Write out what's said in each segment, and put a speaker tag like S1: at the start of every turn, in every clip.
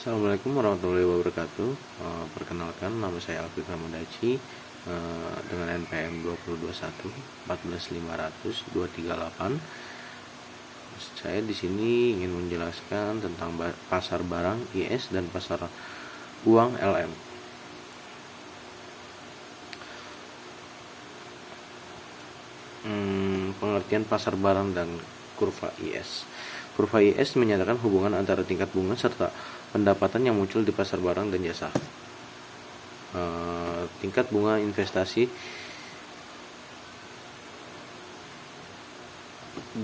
S1: Assalamualaikum warahmatullahi wabarakatuh. Perkenalkan, nama saya Alfred Ramadaci dengan NPM 2021 14500 238. Saya di sini ingin menjelaskan tentang pasar barang IS dan pasar uang LM. Pengertian pasar barang dan kurva IS. Kurva IS menyatakan hubungan antara tingkat bunga serta pendapatan yang muncul di pasar barang dan jasa. Tingkat bunga investasi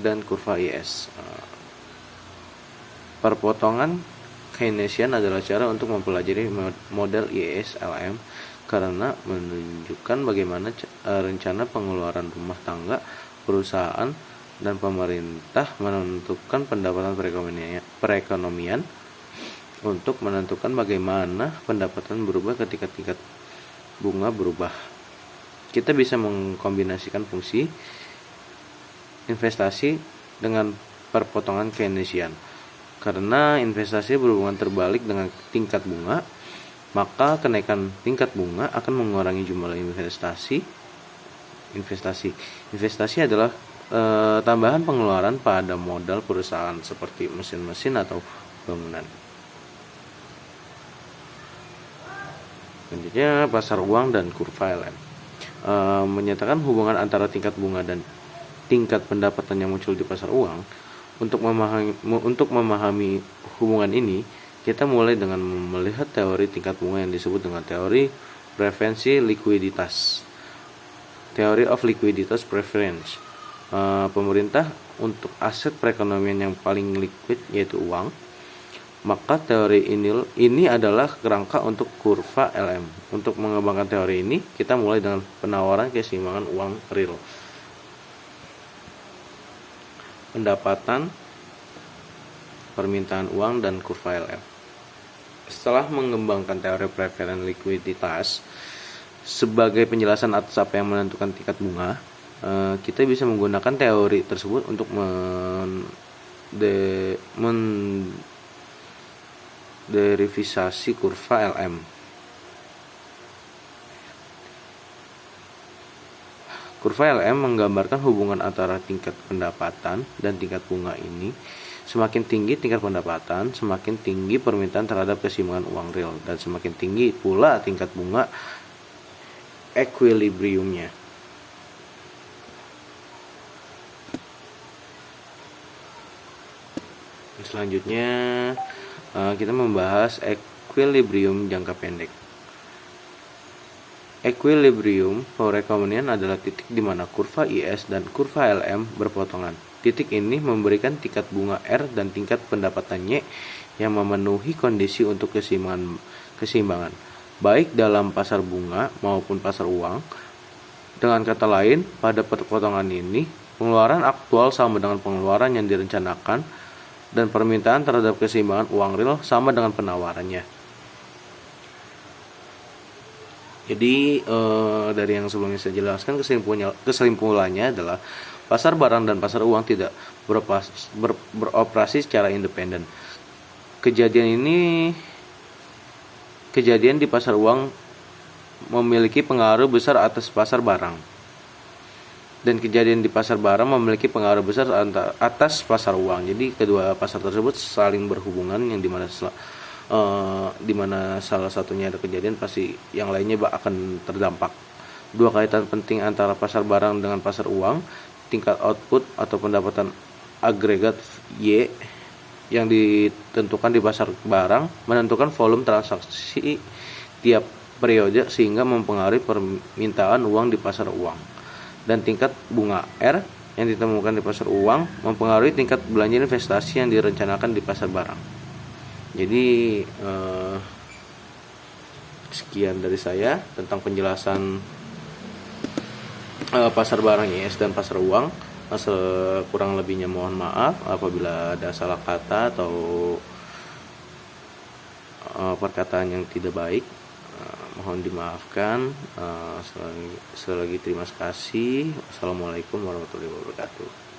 S1: dan kurva IS. Perpotongan Keynesian adalah cara untuk mempelajari model IS LM karena menunjukkan bagaimana rencana pengeluaran rumah tangga, perusahaan, dan pemerintah menentukan pendapatan perekonomian untuk menentukan bagaimana pendapatan berubah ketika tingkat bunga berubah. Kita bisa mengkombinasikan fungsi investasi dengan perpotongan Keynesian. Karena investasi berhubungan terbalik dengan tingkat bunga, maka kenaikan tingkat bunga akan mengurangi jumlah investasi. Investasi adalah tambahan pengeluaran pada modal perusahaan seperti mesin-mesin atau bangunan. Selanjutnya, pasar uang dan kurva LM menyatakan hubungan antara tingkat bunga dan tingkat pendapatan yang muncul di pasar uang. Untuk memahami hubungan ini, kita mulai dengan melihat teori tingkat bunga yang disebut dengan teori preferensi likuiditas. Theory of Liquidity Preference. Pemerintah untuk aset perekonomian yang paling liquid yaitu uang, maka teori ini adalah kerangka untuk kurva LM. Untuk mengembangkan teori ini, kita mulai dengan penawaran keseimbangan uang real. Pendapatan, permintaan uang, dan kurva LM. Setelah mengembangkan teori preferensi likuiditas sebagai penjelasan atas apa yang menentukan tingkat bunga, kita bisa menggunakan teori tersebut untuk menderivisasi kurva LM. Kurva LM menggambarkan hubungan antara tingkat pendapatan dan tingkat bunga ini. Semakin tinggi tingkat pendapatan, semakin tinggi permintaan terhadap keseimbangan uang real, dan semakin tinggi pula tingkat bunga equilibriumnya. Selanjutnya, kita membahas equilibrium jangka pendek. Equilibrium perekonomian adalah titik di mana kurva IS dan kurva LM berpotongan. Titik ini memberikan tingkat bunga R dan tingkat pendapatan Y yang memenuhi kondisi untuk keseimbangan, baik dalam pasar bunga maupun pasar uang. Dengan kata lain, pada perpotongan ini, pengeluaran aktual sama dengan pengeluaran yang direncanakan, dan permintaan terhadap keseimbangan uang real sama dengan penawarannya. Jadi dari yang sebelumnya saya jelaskan, kesimpulannya adalah pasar barang dan pasar uang tidak beroperasi secara independen. Kejadian di pasar uang memiliki pengaruh besar atas pasar barang, dan kejadian di pasar barang memiliki pengaruh besar atas pasar uang. Jadi kedua pasar tersebut saling berhubungan, yang dimana salah satunya ada kejadian, pasti yang lainnya akan terdampak. Dua kaitan penting antara pasar barang dengan pasar uang: tingkat output atau pendapatan agregat Y yang ditentukan di pasar barang menentukan volume transaksi tiap periode sehingga mempengaruhi permintaan uang di pasar uang, dan tingkat bunga R yang ditemukan di pasar uang mempengaruhi tingkat belanja investasi yang direncanakan di pasar barang. Jadi sekian dari saya tentang penjelasan pasar barang IS dan pasar uang. Kurang lebihnya mohon maaf apabila ada salah kata atau perkataan yang tidak baik. Mohon dimaafkan. Sekali lagi terima kasih. Wassalamualaikum warahmatullahi wabarakatuh.